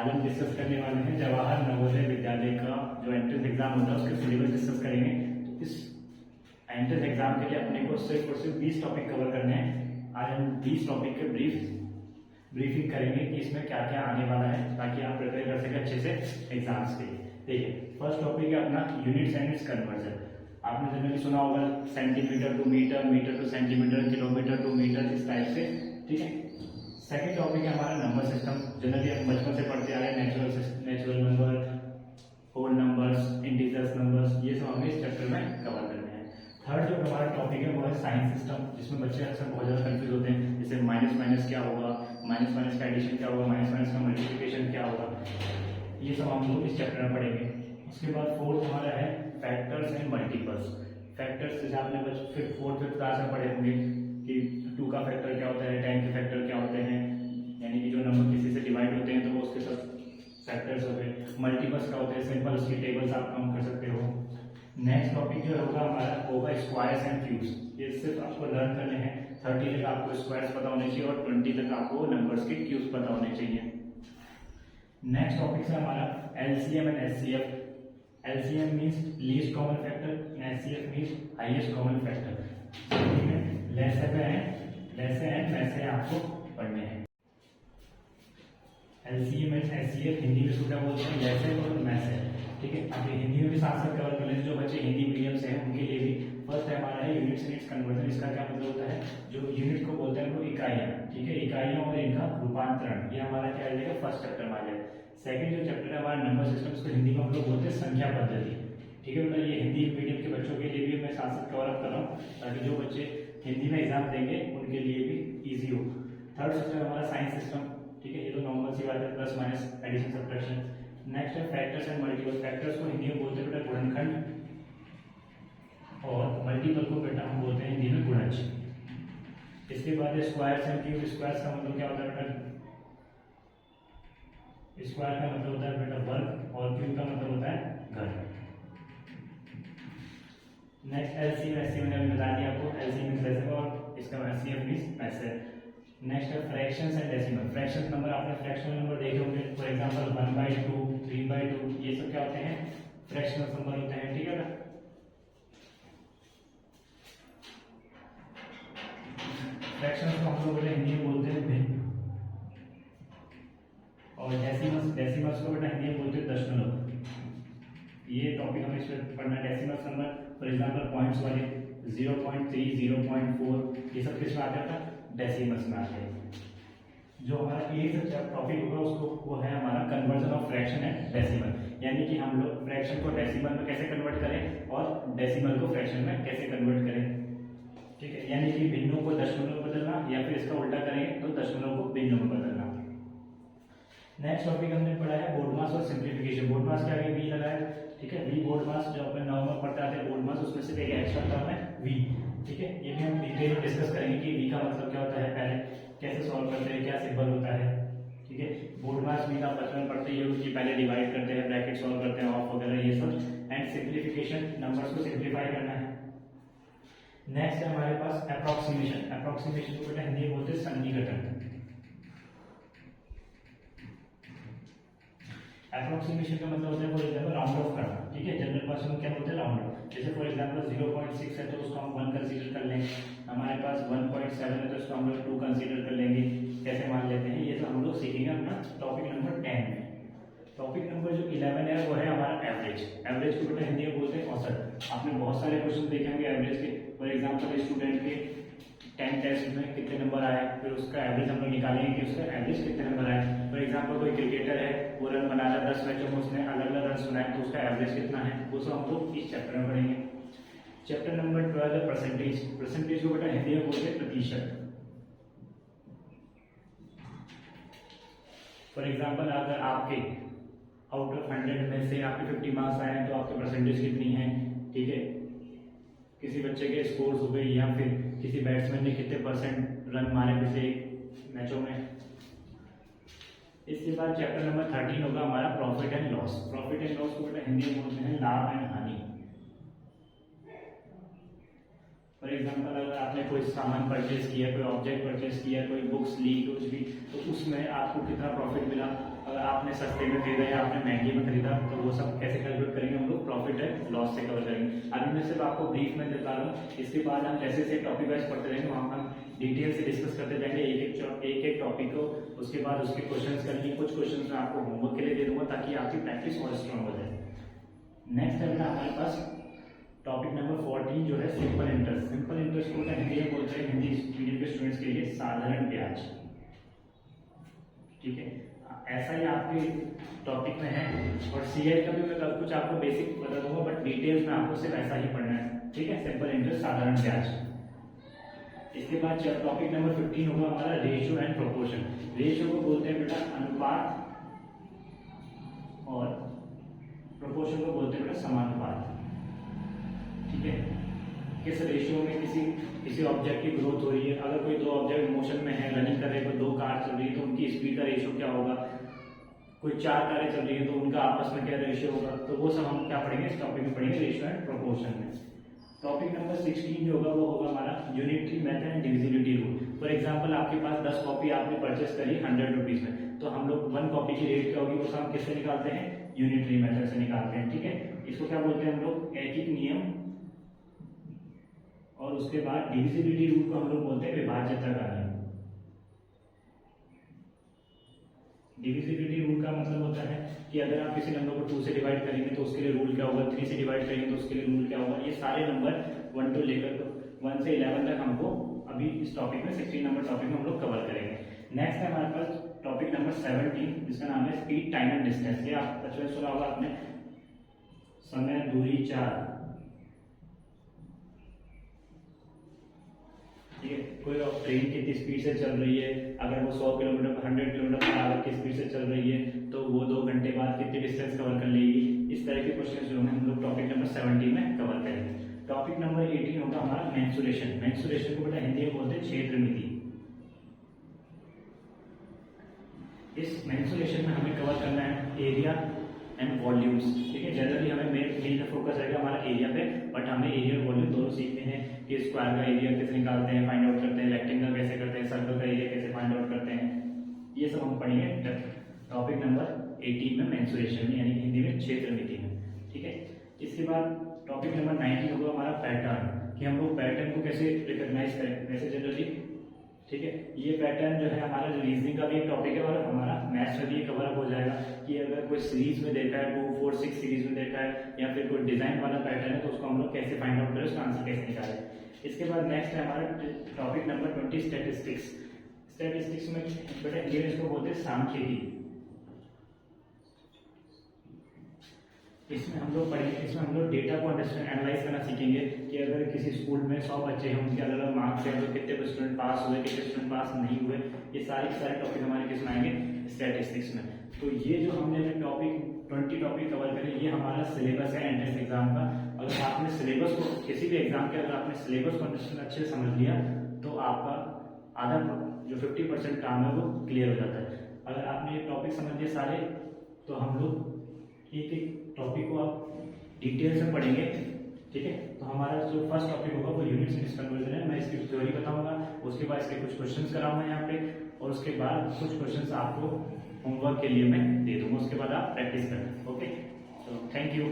आज हम डिस्कस करने वाले हैं जवाहर नवोदय विद्यालय का जो एंट्रेंस एग्जाम होता है उसके सिलेबस डिस्कस करेंगे। तो इस एंट्रेंस एग्जाम के लिए अपने को सिर्फ और सिर्फ 20 टॉपिक कवर करने हैं। आज हम 20 टॉपिक के ब्रीफिंग करेंगे कि इसमें क्या क्या आने वाला है ताकि आप प्रिपेयर कर सकें अच्छे से एग्जाम्स के लिए। देखिए, फर्स्ट टॉपिक है अपना यूनिट्स एंड इट्स कन्वर्जन। आपने जनरली सुना होगा centimetre to metre, metre to centimetre, kilometre to metre, इस टाइप से, ठीक है। सेकेंड टॉपिक है हमारा नंबर सिस्टम। जनरली हम बचपन से पढ़ते आ रहे हैं natural number, whole numbers, integers numbers, ये सब हमें इस चैप्टर में कवर करने हैं। थर्ड जो हमारा टॉपिक है वो है साइंस सिस्टम, जिसमें बच्चे अक्सर बहुत ज़्यादा कंफ्यूज होते हैं। जैसे माइनस माइनस क्या होगा, माइनस माइनस का एडिशन क्या होगा, माइनस माइनस का मल्टीप्लिकेशन क्या होगा, ये सब हम लोग इस चैप्टर में पढ़ेंगे। उसके बाद फोर्थ हमारा है फैक्टर्स एंड मल्टीपल्स। फैक्टर्स जैसे आपने फोर्थ फिफ्थ क्लास में पढ़े होंगे कि 2 का फैक्टर क्या होता है, 10 के फैक्टर क्या होते हैं, यानी कि जो नंबर किसी से डिवाइड होते हैं तो वो उसके साथ फैक्टर्स हो गए। मल्टीपल्स क्या होते हैं, सिंपल उसकी टेबल्स आप काउंट कर सकते हो। नेक्स्ट टॉपिक जो होगा हमारा होगा स्क्वायर्स एंड क्यूब्स। ये सिर्फ आपको लर्न करने हैं। 30 तक आपको स्क्वायर्स पता होने चाहिए और 20 तक आपको नंबर्स के क्यूब्स पता होने चाहिए। नेक्स्ट टॉपिक है हमारा LCM and HCF. LCM means least common factor, HCF means highest common factor. लेसे हैं वैसे आपको पढ़ने हैं। LCM एंड HCF हिंदी में सूटा बोलते हैं लेसे और मैसे, ठीक है। अब हिंदी में भी साथ साथ कवर कर लेते, जो बच्चे हिंदी मीडियम से हैं उनके लिए भी। फर्स्ट है हमारा है यूनिट्स एंड इट्स कन्वर्जन। इसका क्या मतलब होता है, जो यूनिट को बोलते हैं वो इकाइयाँ, ठीक है, इकाइयाँ और इनका रूपांतरण, ये हमारा क्या आ जाएगा, फर्स्ट चैप्टर में आ जाएगा। सेकंड जो चैप्टर है हमारा नंबर सिस्टम, इसको हिंदी में हम लोग बोलते हैं संख्या पद्धति, ठीक है। मतलब ये हिंदी मीडियम के बच्चों के लिए भी मैं साथ साथ कवर अप कर रहा हूँ ताकि जो बच्चे हिंदी में एग्जाम देंगे उनके लिए भी ईजी हो। थर्ड चैप्टर हमारा साइंस सिस्टम, ठीक है, ये तो नॉर्मल सी बात है, plus minus addition subtraction. Next है फैक्टर्स एंड मल्टीपल। फैक्टर्स को हिंदी में बोलते हैं बेटा गुणनखंड, और मल्टीपल को बेटा हम बोलते हैं हिंदी में गुणज। इसके बाद स्क्वायर्स एंड क्यूब। स्क्वायर्स का मतलब क्या होता है बेटा, स्क्वायर का मतलब होता है बेटा वर्ग, और क्यूब का मतलब होता है घर। नेक्स्ट एलसीएम, एचसीएफ मैंने बता दिया आपको। एलसीएम मींस लेसे और इसका एचसीएफ मींस मैसे। नेक्स्ट है fractions and decimal. Fractions number आपने फ्रैक्शनल नंबर देखे होंगे, फॉर एग्जांपल 1/2, 3/2, ये सब क्या होते हैं, फ्रैक्शनल नंबर होते हैं, ठीक है ना। फ्रैक्शंस को हम लोग हिंदी में बोलते हैं भिन्न, और डेसिमल्स को बेटा हिंदी में बोलते हैं दशमलव। ये टॉपिक हमें इसमें पढ़ना है। Decimals number for example points वाले 0.3, 0.4, ये सब किस में आते हैं, डेसिमल्स में आते हैं। जो हमारा एक टॉपिक होगा उसको वो है हमारा conversion of fraction and decimal, यानी कि हम लोग फ्रैक्शन को डेसिमल में कैसे कन्वर्ट करें और डेसिमल को फ्रैक्शन में कैसे कन्वर्ट करें, ठीक है। यानी कि भिन्नों को दशमलव में बदलना, या फिर इसका उल्टा करेंगे तो दशमलव को भिन्नों में बदलना। नेक्स्ट टॉपिक हमने पढ़ा है बोर्ड मास और सिंप्लीफिकेशन। बोर्ड मास क्या है, वी लगा है, ठीक है। वी बोर्ड मास जो अपन नॉर्मल पढ़ते आते हैं बोर्ड मास, उसमें से एक एक्स्ट्रा टर्म है वी, ठीक है। ये भी हम डिटेल में डिस्कस करेंगे कि वी का मतलब क्या होता है, पहले कैसे सॉल्व करते हैं, क्या सिंबल होता है, ठीक है। बोर्ड मास वी का बचपन में पढ़ते हैं कि पहले डिवाइड करते हैं, ब्रैकेट सॉल्व करते हैं, ऑफ वगैरह ये सब। एंड सिंप्लीफिकेशन, नंबर्स को सिंप्लीफाई करना है। नेक्स्ट है हमारे पास अप्रोक्सीमेशन। अप्रोक्सीमेशन को बेटा हिंदी में बोलते हैं सन्निकटन। अप्रोक्सीमेशन का मतलब होता है फॉर एग्जांपल राउंड ऑफ करना, ठीक है। जनरल भाषा में क्या बोलते हैं, राउंड ऑफ। जैसे फॉर एग्जांपल 0.6 है तो उसको हम 1 कंसीडर कर लेंगे। हमारे पास 1.7 है तो उसको हम लोग 2 कंसीडर कर लेंगे, कैसे मान लेते हैं, ये तो हम लोग सीखेंगे अपना टॉपिक नंबर 10 में। टॉपिक नंबर जो 11 है वो है हमारा एवरेज। एवरेज को बेटा हिंदी में बोलते हैं औसत। आपने बहुत सारे क्वेश्चन देखे होंगे एवरेज के। फॉर एग्जांपल स्टूडेंट के 10 टेस्ट में कितने नंबर आए, फिर उसका एवरेज हम लोग निकालेंगे कि उसका एवरेज कितने नंबर आए। फॉर एग्जांपल कोई क्रिकेटर है, वो रन बना रहा है 10 मैचों में, उसने अलग अलग रन बनाए तो उसका एवरेज कितना है, वो सब हम लोग इस चैप्टर में पढ़ेंगे। चैप्टर नंबर 12 है परसेंटेज। परसेंटेज को बेटा हिंदी में बोलते हैं प्रतिशत। फॉर एग्जांपल अगर आपके आउट ऑफ 100 में से आपके 50 मार्क्स आए हैं तो आपकी परसेंटेज कितनी है, ठीक है। किसी बच्चे के स्कोर्स हो गए, या फिर किसी बैट्समैन ने कितने परसेंट रन मारे पिछले मैचों में। इसके बाद चैप्टर नंबर 13 होगा हमारा profit and loss. Profit and loss को बेटा हिंदी में बोलते हैं लाभ एंड हानि। फॉर एग्जाम्पल अगर आपने कोई सामान परचेज किया, कोई ऑब्जेक्ट परचेज किया, कोई बुक्स ली, कुछ भी, तो उसमें आपको कितना प्रॉफिट मिला, अगर आपने सस्ते में खरीदा या आपने महंगे में खरीदा, तो वो सब कैसे कैलकुलेट करेंगे हम लोग, प्रॉफिट एंड लॉस से कवर करेंगे। अभी मैं सिर्फ आपको ब्रीफ में बता रहा हूँ, इसके बाद हम जैसे जैसे टॉपिक वाइज पढ़ते रहेंगे, वहाँ हम डिटेल से डिस्कस करते जाएंगे एक एक टॉपिक को। उसके बाद उसके क्वेश्चंस करेंगे, कुछ क्वेश्चंस मैं आपको होमवर्क के लिए दे दूंगा ताकि आपकी प्रैक्टिस और स्ट्रॉन्ग हो जाए। नेक्स्ट है बेटा हमारे पास टॉपिक नंबर 14 जो है सिंपल इंटरेस्ट। सिंपल इंटरेस्ट को हिंदी में बोलते हैं, हिंदी मीडियम के स्टूडेंट्स के लिए साधारण ब्याज। ठीक है, ऐसा ही आपके टॉपिक में है, और सीए का भी मैं कुछ आपको बेसिक बता दूंगा, बट डिटेल्स में आपको सिर्फ ऐसा ही पढ़ना है। ठीक है, सिंपल इंटरेस्ट साधारण ब्याज। इसके बाद टॉपिक नंबर 15 होगा हमारा रेशियो एंड प्रोपोर्शन। रेशियो को बोलते हैं बेटा अनुपात, और प्रोपोर्शन को बोलते हैं बेटा समानुपात। ठीक है, किस रेशियो में किसी ऑब्जेक्ट की ग्रोथ हो रही है। अगर कोई दो ऑब्जेक्ट मोशन में है, रनिंग कर रहे हैं, दो कार चल रही है, तो उनकी स्पीड का रेशियो क्या होगा। कोई 4 कारें चल रही है तो उनका आपस में क्या रेशियो होगा। तो वो सब हम क्या पढ़ेंगे इस टॉपिक में, पढ़ेंगे रेशियो एंड प्रोपोर्शन में। टॉपिक नंबर 16 जो होगा वो होगा हमारा unitary method and divisibility rule. For example आपके पास 10 कॉपी आपने परचेस करी 100 रुपीज में, तो हम लोग 1 कॉपी की रेट क्या होगी वो हम किससे निकालते हैं, यूनिटरी मेथड से निकालते हैं। ठीक है, इसको क्या बोलते हैं हम लोग, एकिक नियम, और उसके बाद डिविजिबिलिटी रूल को हम लोग बोलते हैं विभाज्यता का नियम। डिविजिबिलिटी रूल का मतलब होता है कि अगर आप किसी नंबर को 2 से डिवाइड करेंगे तो उसके लिए रूल क्या होगा, 3 से डिवाइड करेंगे तो उसके लिए रूल क्या होगा। ये सारे नंबर 1 to लेकर 1 से 11 तक हमको अभी इस टॉपिक में 16 नंबर टॉपिक में हम लोग कवर करेंगे। नेक्स्ट है हमारे पास टॉपिक नंबर 17 जिसका नाम है स्पीड, टाइम एंड डिस्टेंस। ये आप बचपन में सुना होगा आपने, समय, दूरी, चाल। ठीक है, कोई ट्रेन कितनी स्पीड से चल रही है, अगर वो 100 किलोमीटर 100 किलोमीटर पर आवर की स्पीड से चल रही है तो वो 2 घंटे बाद कितनी डिस्टेंस कवर कर लेगी। इस तरह के क्वेश्चन जो हम लोग टॉपिक नंबर 17 में कवर करेंगे। टॉपिक नंबर 18 होगा हमारा मेंसुरेशन। मेंसुरेशन को बेटा हिंदी में बोलते हैं क्षेत्र मिति। इस मेंसुरेशन में हमें कवर करना है एरिया एंड वॉल्यूम्स। ठीक है, जनरली हमें मेन फोकस रहेगा हमारा एरिया पे, बट हमें एरिया और वॉल्यूम दोनों सीखने हैं कि स्क्वायर का एरिया कैसे निकालते हैं, फाइंड आउट करते हैं, रेक्टेंगल कैसे करते हैं, सर्कल का एरिया कैसे फाइंड आउट करते हैं। ये सब हम पढ़ेंगे टॉपिक नंबर 18 में, मेंसुरेशन में, यानी हिंदी में क्षेत्र मिति में। ठीक है, इसके बाद टॉपिक नंबर 19 होगा हमारा पैटर्न, कि हम लोग पैटर्न को कैसे रिकॉग्नाइज करें वैसे जनरली। ठीक है, ये पैटर्न जो है हमारा रीजनिंग का भी एक टॉपिक है और हमारा मैथ्स में भी कवर अप हो जाएगा कि अगर कोई सीरीज में देखा है, 2, 4, 6 सीरीज में देखा है, या फिर कोई डिजाइन वाला पैटर्न है तो उसको हम लोग कैसे फाइंड आउट करें, उसका आंसर कैसे निकालें। इसके बाद नेक्स्ट है हमारा टॉपिक नंबर 20 स्टैटिस्टिक्स। स्टैटिस्टिक्स में बेटा इंग्लिश इसको बोलते हैं सांख्यिकी। इसमें हम लोग पढ़ेंगे, इसमें हम लोग डेटा को अंडरस्टैंड एनालाइज करना सीखेंगे कि अगर किसी स्कूल में 100 बच्चे हैं, उनके अलग अलग मार्क्स हैं, तो कितने स्टूडेंट पास हुए, कितने स्टूडेंट पास नहीं हुए। ये सारे टॉपिक हमारे किस में आएंगे, स्टैटिस्टिक्स में। तो ये जो हमने टॉपिक 20 टॉपिक कवर करे, ये हमारा सिलेबस है एंट्रेंस एग्जाम का। अगर आपने सिलेबस को किसी भी एग्जाम के अगर आपने सिलेबस को अंडरस्टैंड अच्छे से समझ लिया तो आपका आधा जो 50% काम है वो क्लियर हो जाता है। अगर आपने ये टॉपिक समझ लिए सारे, तो हम लोग एक एक टॉपिक को आप डिटेल से पढ़ेंगे। ठीक है, तो हमारा जो फर्स्ट टॉपिक होगा वो यूनिट्स एंड कन्वर्जन है। मैं इसकी थ्योरी बताऊंगा, उसके बाद इसके कुछ क्वेश्चंस कराऊंगा यहाँ पे, और उसके बाद कुछ क्वेश्चंस आपको होमवर्क के लिए मैं दे दूंगा, उसके बाद आप प्रैक्टिस करना। ओके, तो थैंक यू।